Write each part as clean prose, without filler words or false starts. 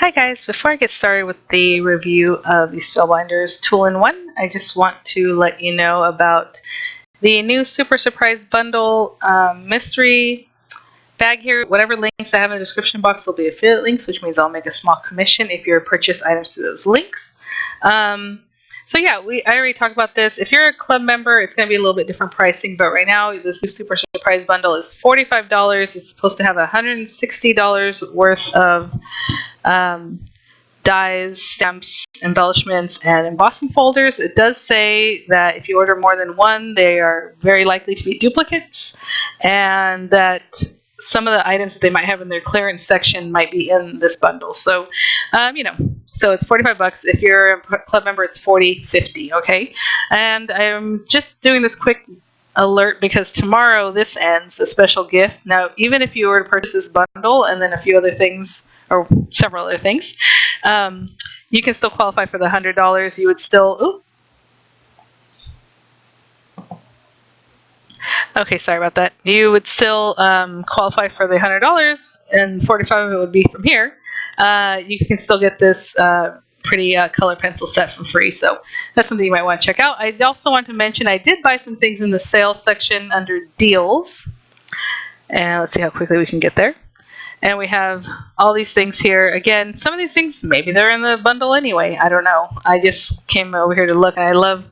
Hi guys, before I get started with the review of the Spellbinders Tool-in-One, I just want to let you know about the new Super Surprise Bundle mystery bag here. Whatever links I have in the description box will be affiliate links, which means I'll make a small commission if you purchase items through those links. So yeah, I already talked about this. If you're a club member, it's going to be a little bit different pricing, but right now this new Super Surprise Bundle is $45. It's supposed to have $160 worth of dies, stamps, embellishments, and embossing folders. It does say that if you order more than one, they are very likely to be duplicates, and that some of the items that they might have in their clearance section might be in this bundle. So, so it's $45. If you're a club member, it's $40.50. Okay, and I'm just doing this quick alert because tomorrow this ends, a special gift. Now, even if you were to purchase this bundle and then a few other things or several other things, you can still qualify for the $100. You would still, okay, sorry about that. You would still qualify for the $100, and $45 of it would be from here. You can still get this pretty color pencil set for free, so that's something you might want to check out. I also want to mention I did buy some things in the sales section under deals, and let's see how quickly we can get there. And we have all these things here. Again, some of these things, maybe they're in the bundle anyway. I don't know. I just came over here to look, and I love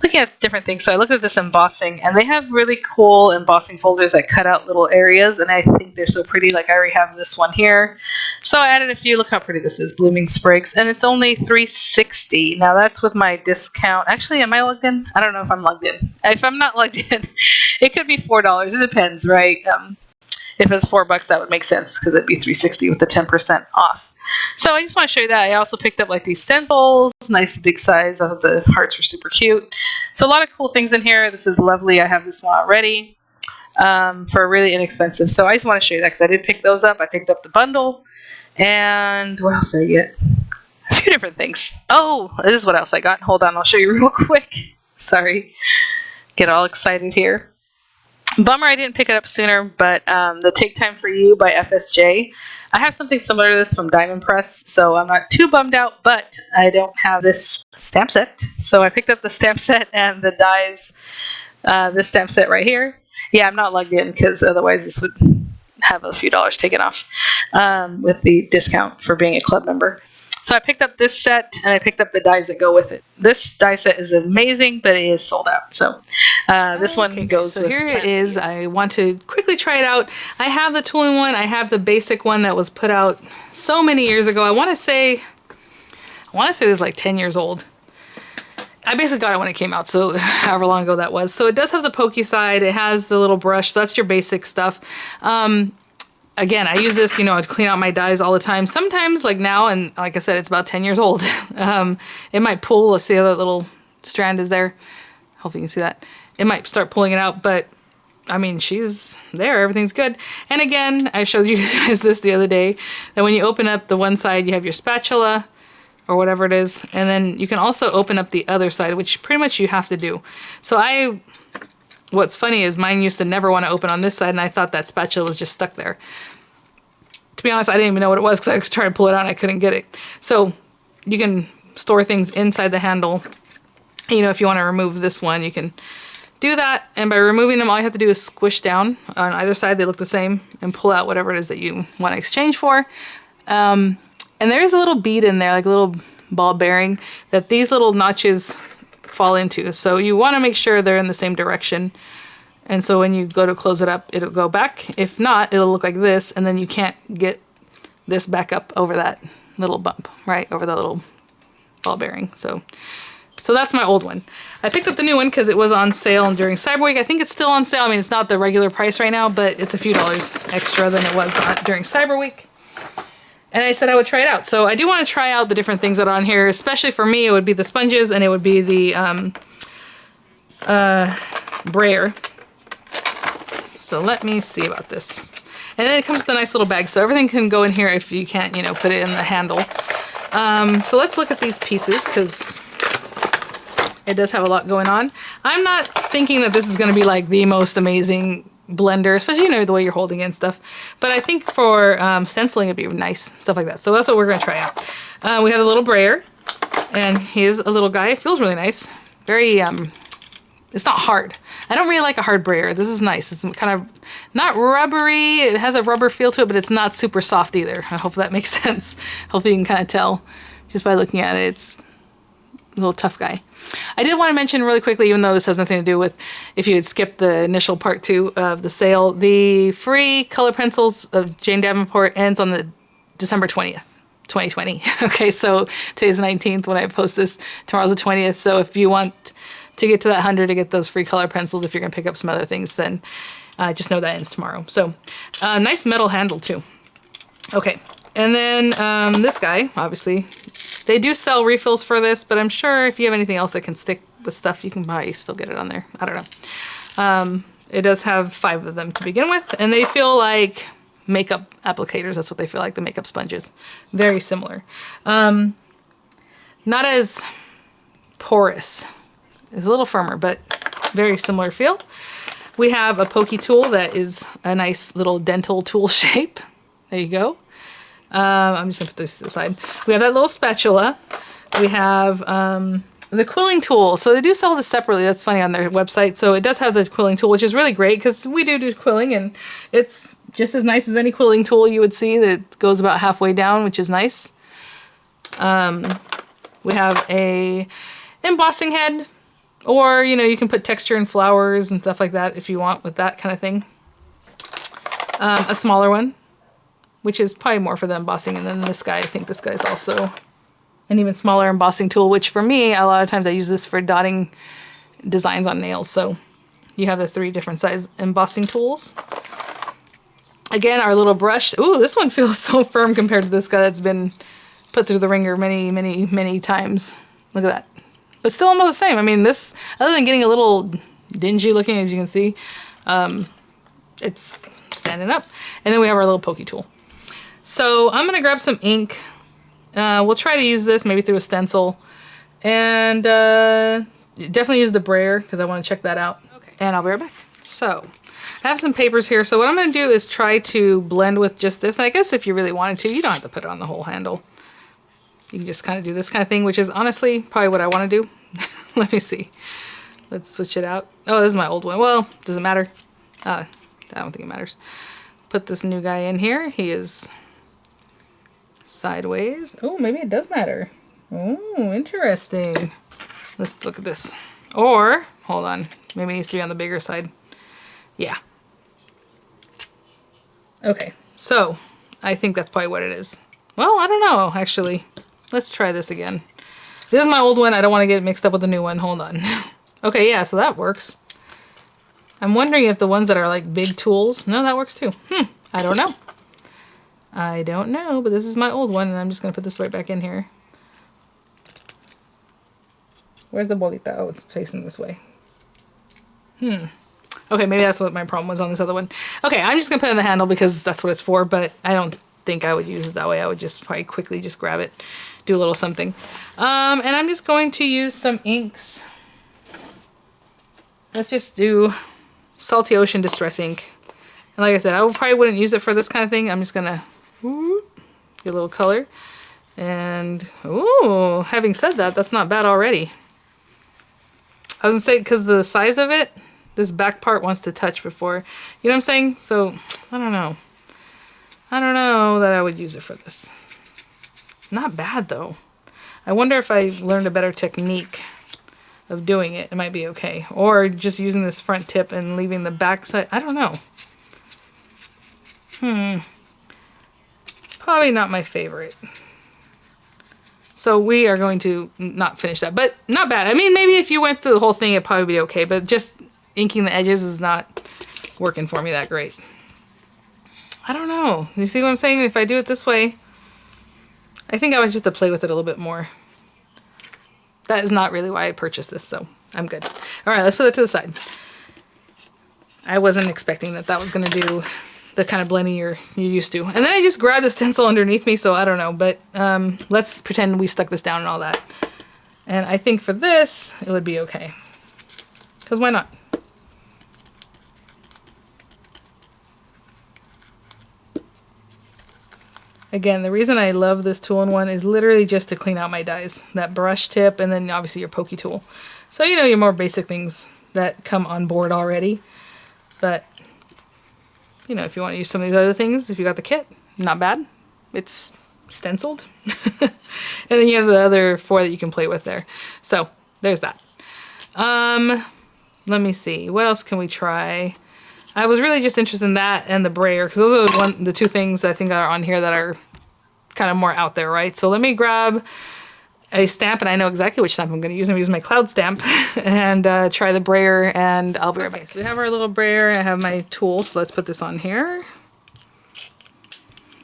looking at different things. So I looked at this embossing, and they have really cool embossing folders that cut out little areas, and I think they're so pretty. Like I already have this one here. So I added a few. Look how pretty this is, Blooming Sprigs, and it's only $3.60. Now that's with my discount. Actually, am I logged in? I don't know if I'm logged in. If I'm not logged in, it could be $4. It depends, right? If it's $4, that would make sense because it'd be $3.60 with the 10% off. So I just want to show you that. I also picked up like these stencils, nice big size. I thought the hearts were super cute. So a lot of cool things in here. This is lovely. I have this one already for really inexpensive. So I just want to show you that because I did pick those up. I picked up the bundle. And what else did I get? A few different things. Oh, this is what else I got. Hold on, I'll show you real quick. Sorry. Get all excited here. Bummer I didn't pick it up sooner, but the Take Time for You by FSJ. I have something similar to this from Diamond Press, so I'm not too bummed out, but I don't have this stamp set. So I picked up the stamp set and the dies, this stamp set right here. Yeah, I'm not logged in because otherwise this would have a few dollars taken off with the discount for being a club member. So I picked up this set, and I picked up the dies that go with it. This die set is amazing, but it is sold out. So this one goes with... So here it is. I want to quickly try it out. I have the Tool-in-One. I have the basic one that was put out so many years ago. I want to say this is like 10 years old. I basically got it when it came out, so however long ago that was. So it does have the pokey side. It has the little brush. So that's your basic stuff. Again, I use this, to clean out my dies all the time. Sometimes, like now, and like I said, it's about 10 years old. It might pull. Let's see how that little strand is there. Hopefully you can see that. It might start pulling it out, but I mean, she's there. Everything's good. And again, I showed you guys this the other day, that when you open up the one side, you have your spatula or whatever it is. And then you can also open up the other side, which pretty much you have to do. So what's funny is mine used to never want to open on this side, and I thought that spatula was just stuck there. To be honest, I didn't even know what it was because I was trying to pull it out and I couldn't get it. So you can store things inside the handle. If you want to remove this one, you can do that. And by removing them, all you have to do is squish down on either side. They look the same, and pull out whatever it is that you want to exchange for. And there is a little bead in there, like a little ball bearing, that these little notches fall into. So you want to make sure they're in the same direction. And so when you go to close it up, it'll go back. If not, it'll look like this, and then you can't get this back up over that little bump, right? Over the little ball bearing. So that's my old one. I picked up the new one because it was on sale during Cyber Week. I think it's still on sale. I mean, it's not the regular price right now, but it's a few dollars extra than it was during Cyber Week. And I said I would try it out. So I do want to try out the different things that are on here. Especially for me, it would be the sponges, and it would be the brayer. So let me see about this. And then it comes with a nice little bag, so everything can go in here if you can't, put it in the handle. So let's look at these pieces, because it does have a lot going on. I'm not thinking that this is going to be like the most amazing blender, especially, you know, the way you're holding it and stuff. But I think for stenciling, it'd be nice, stuff like that. So that's what we're going to try out. We have a little brayer, and he's a little guy. It feels really nice. Very, it's not hard. I don't really like a hard brayer. This is nice. It's kind of not rubbery. It has a rubber feel to it, but it's not super soft either. I hope that makes sense. Hopefully you can kind of tell just by looking at it. It's a little tough guy. I did want to mention really quickly, even though this has nothing to do with if you had skipped the initial part 2 of the sale, the free color pencils of Jane Davenport ends on the December 20th, 2020. Okay, so today's the 19th when I post this. Tomorrow's the 20th. So if you want to get to that 100 to get those free color pencils, if you're going to pick up some other things, then just know that ends tomorrow. So nice metal handle too. Okay, and then this guy, obviously, they do sell refills for this, but I'm sure if you have anything else that can stick with stuff, you can probably still get it on there. I don't know. It does have 5 of them to begin with, and they feel like makeup applicators. That's what they feel like, the makeup sponges. Very similar. Not as porous. It's a little firmer, but very similar feel. We have a pokey tool that is a nice little dental tool shape. There you go. I'm just gonna put this to the side. We have that little spatula. We have the quilling tool. So they do sell this separately. That's funny on their website. So it does have the quilling tool, which is really great because we do quilling, and it's just as nice as any quilling tool you would see that goes about halfway down, which is nice. We have a embossing head, or, you know, you can put texture and flowers and stuff like that if you want with that kind of thing. A smaller one, which is probably more for the embossing. And then this guy, I think this guy's also an even smaller embossing tool, which for me, a lot of times I use this for dotting designs on nails. So you have the 3 different size embossing tools. Again, our little brush. Ooh, this one feels so firm compared to this guy that's been put through the ringer many, many, many times. Look at that. But still almost the same. I mean, this, other than getting a little dingy looking, as you can see, it's standing up. And then we have our little pokey tool. So I'm going to grab some ink. We'll try to use this maybe through a stencil. And definitely use the brayer because I want to check that out. Okay. And I'll be right back. So I have some papers here. So what I'm going to do is try to blend with just this. And I guess if you really wanted to, you don't have to put it on the whole handle. You can just kind of do this kind of thing, which is honestly probably what I want to do. Let me see. Let's switch it out. Oh, this is my old one. Well, does it matter? I don't think it matters. Put this new guy in here. He is sideways. Oh, maybe it does matter. Oh, interesting. Let's look at this. Or, hold on. Maybe it needs to be on the bigger side. Yeah. Okay, so I think that's probably what it is. Well, I don't know, actually. Let's try this again. This is my old one. I don't want to get it mixed up with the new one. Hold on. Okay, yeah, so that works. I'm wondering if the ones that are like big tools... No, that works too. I don't know. I don't know, but this is my old one, and I'm just going to put this right back in here. Where's the bolita? Oh, it's facing this way. Okay, maybe that's what my problem was on this other one. Okay, I'm just going to put it in the handle because that's what it's for, but I don't think I would use it that way. I would just probably quickly just grab it, do a little something. And I'm just going to use some inks. Let's just do Salty Ocean Distress ink. And like I said, I probably wouldn't use it for this kind of thing. I'm just going to get a little color. And, ooh, having said that, that's not bad already. I was going to say, because the size of it, this back part wants to touch before. You know what I'm saying? So, I don't know. I don't know that I would use it for this. Not bad, though. I wonder if I learned a better technique of doing it, it might be okay. Or just using this front tip and leaving the back side. I don't know. Probably not my favorite. So we are going to not finish that. But not bad. I mean, maybe if you went through the whole thing, it'd probably be okay. But just inking the edges is not working for me that great. I don't know. You see what I'm saying? If I do it this way, I think I would just have to play with it a little bit more. That is not really why I purchased this, so I'm good. All right, let's put it to the side. I wasn't expecting that was going to do the kind of blending you're used to. And then I just grabbed a stencil underneath me, so I don't know. But let's pretend we stuck this down and all that. And I think for this, it would be okay. Because why not? Again, the reason I love this tool-in-one is literally just to clean out my dies. That brush tip and then obviously your pokey tool. So you know your more basic things that come on board already. But you know, if you want to use some of these other things, if you got the kit, not bad. It's stenciled. And then you have the other 4 that you can play with there. So there's that. Let me see. What else can we try? I was really just interested in that and the brayer, because those are the 2 things I think are on here that are kind of more out there, right? So let me grab a stamp, and I know exactly which stamp I'm going to use. I'm going to use my cloud stamp and try the brayer, and I'll be right back. So we have our little brayer. I have my tool, so let's put this on here.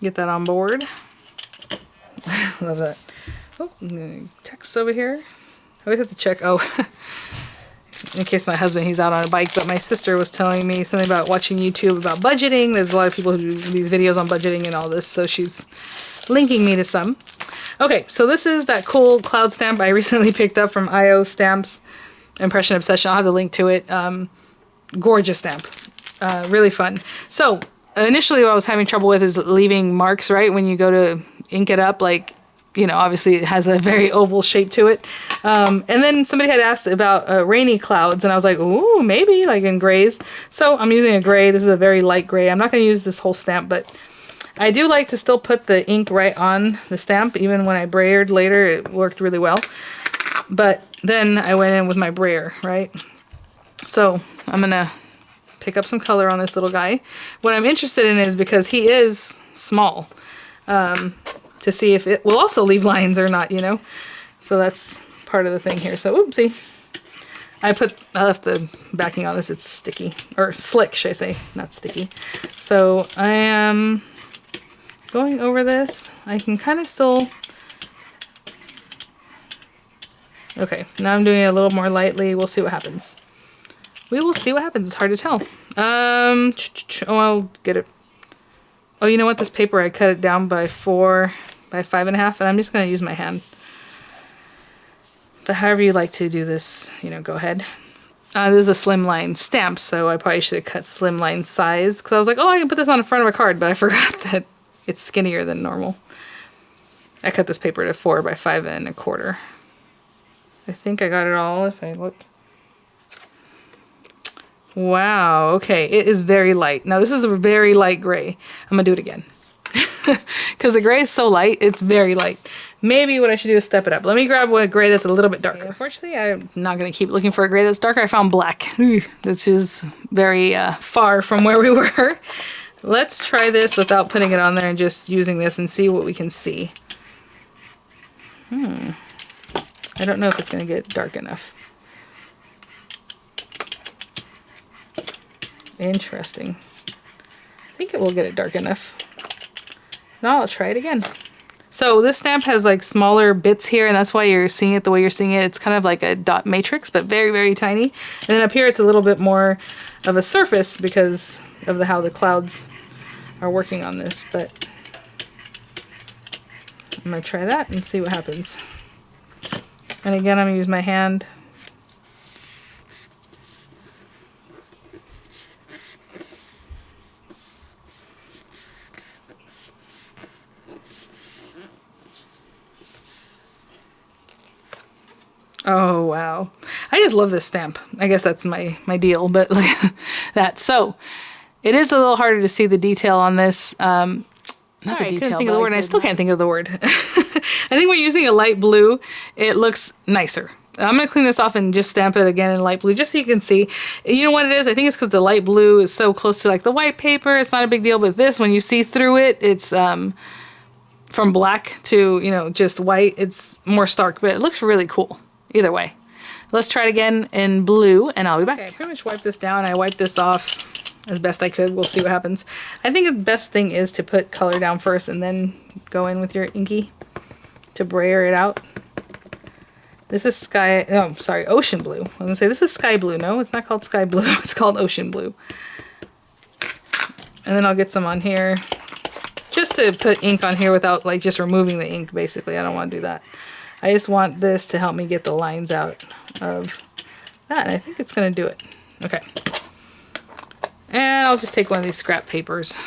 Get that on board. Love that. Oh, text over here. I always have to check. Oh, in case my husband, he's out on a bike, but my sister was telling me something about watching YouTube about budgeting. There's a lot of people who do these videos on budgeting and all this, so she's linking me to some. Okay, so this is that cool cloud stamp I recently picked up from IO Stamps, Impression Obsession. I'll have the link to it. Gorgeous stamp. Really fun. So initially what I was having trouble with is leaving marks, right? When you go to ink it up, like, you know, obviously it has a very oval shape to it. And then somebody had asked about rainy clouds, and I was like, ooh, maybe, like in grays. So I'm using a gray. This is a very light gray. I'm not going to use this whole stamp, but I do like to still put the ink right on the stamp. Even when I brayered later, it worked really well. But then I went in with my brayer, right? So I'm going to pick up some color on this little guy. What I'm interested in is, because he is small, to see if it will also leave lines or not, you know? So that's part of the thing here. So, oopsie. I left the backing on this. It's sticky. Or slick, should I say. Not sticky. So I am going over this. I can kind of still... Okay, now I'm doing it a little more lightly. We'll see what happens. We will see what happens. It's hard to tell. Oh, I'll get it. Oh, you know what? This paper, I cut it down by 4 by 5.5, and I'm just going to use my hand. But however you like to do this, you know, go ahead. This is a slimline stamp, so I probably should have cut slimline size, because I was like, oh, I can put this on the front of a card, but I forgot that it's skinnier than normal. I cut this paper to 4 by 5.25. I think I got it all if I look. Wow, okay, it is very light. Now this is a very light gray. I'm gonna do it again. Because the gray is so light, it's very light. Maybe what I should do is step it up. Let me grab a gray that's a little bit darker. Okay, unfortunately, I'm not going to keep looking for a gray that's darker. I found black, which is very far from where we were. Let's try this without putting it on there and just using this and see what we can see. I don't know if it's going to get dark enough. Interesting. I think it will get it dark enough. Now I'll try it again. So this stamp has like smaller bits here, and that's why you're seeing it the way you're seeing it. It's kind of like a dot matrix, but very, very tiny. And then up here it's a little bit more of a surface because of how the clouds are working on this. But I'm going to try that and see what happens. And again, I'm going to use my hand. Oh, wow. I just love this stamp. I guess that's my deal, but like that. So it is a little harder to see the detail on this. Not the detail, I couldn't think of the word, and I still can't think of the word. I think when using a light blue, it looks nicer. I'm going to clean this off and just stamp it again in light blue, just so you can see. You know what it is? I think it's because the light blue is so close to like the white paper. It's not a big deal, but this, when you see through it, it's from black to, you know, just white. It's more stark, but it looks really cool. Either way. Let's try it again in blue, and I'll be back. Okay, I pretty much wiped this down. I wiped this off as best I could. We'll see what happens. I think the best thing is to put color down first and then go in with your inky to brayer it out. This is ocean blue. I was gonna say this is sky blue. No, it's not called sky blue. It's called ocean blue. And then I'll get some on here. Just to put ink on here without like just removing the ink, basically. I don't want to do that. I just want this to help me get the lines out of that. And I think it's going to do it. Okay. And I'll just take one of these scrap papers.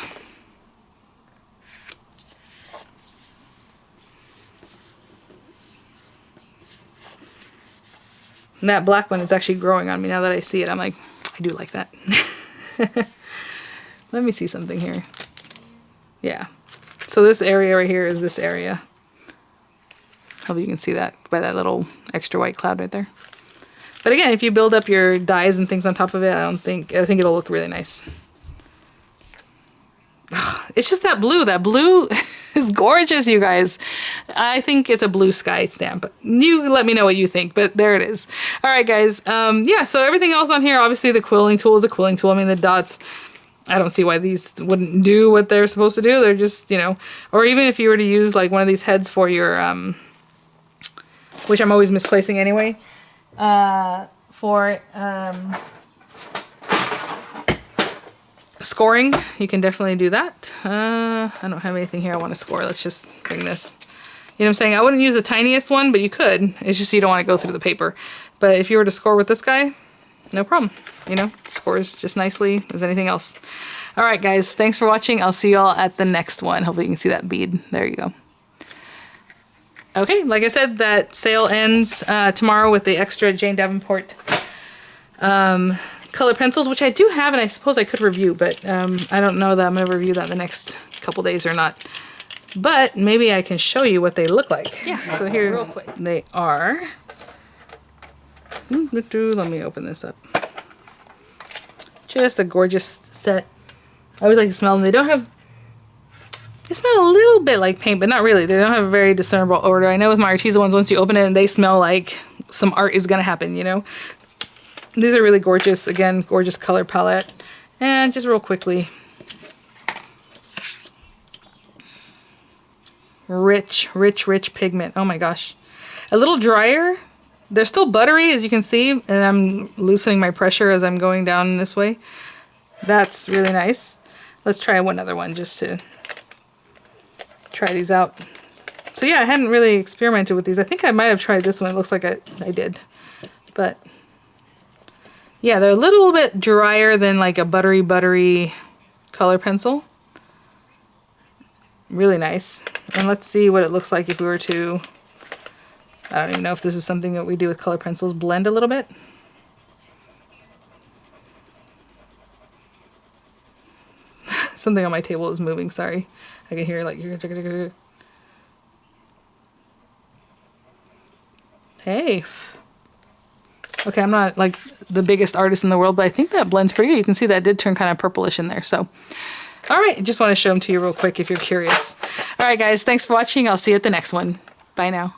And that black one is actually growing on me now that I see it. I'm like, I do like that. Let me see something here. Yeah. So this area right here is this area. Hope you can see that by that little extra white cloud right there. But again, if you build up your dyes and things on top of it, I think it'll look really nice. It's just that blue. That blue is gorgeous, you guys. I think it's a blue sky stamp. You let me know what you think, but there it is. All right, guys. Yeah, so everything else on here, obviously the quilling tool is a quilling tool. I mean, the dots, I don't see why these wouldn't do what they're supposed to do. They're just, you know, or even if you were to use like one of these heads for your, which I'm always misplacing anyway, for scoring, you can definitely do that. I don't have anything here I want to score. Let's just bring this. You know what I'm saying? I wouldn't use the tiniest one, but you could. It's just you don't want to go through the paper. But if you were to score with this guy, no problem. You know, scores just nicely as anything else. All right, guys. Thanks for watching. I'll see you all at the next one. Hopefully you can see that bead. There you go. Okay, like I said, that sale ends tomorrow with the extra Jane Davenport color pencils, which I do have and I suppose I could review, but I don't know that I'm going to review that the next couple days or not. But maybe I can show you what they look like. Yeah, so here real quick. They are... Let me open this up. Just a gorgeous set. I always like to smell them. They don't have... They smell a little bit like paint, but not really. They don't have a very discernible odor. I know with my Arteza ones, once you open it, and they smell like some art is going to happen, you know? These are really gorgeous. Again, gorgeous color palette. And just real quickly. Rich, rich, rich pigment. Oh my gosh. A little drier. They're still buttery, as you can see. And I'm loosening my pressure as I'm going down this way. That's really nice. Let's try one other one just to try these out. So yeah, I hadn't really experimented with these. I think I might have tried this one. It looks like I did. But yeah, they're a little bit drier than like a buttery color pencil. Really nice. And let's see what it looks like if we were to, I don't even know if this is something that we do with color pencils, blend a little bit. Something on my table is moving, sorry. I can hear like... Hey. Okay, I'm not like the biggest artist in the world, but I think that blends pretty good. You can see that did turn kind of purplish in there. So, all right, just want to show them to you real quick if you're curious. All right, guys, thanks for watching. I'll see you at the next one. Bye now.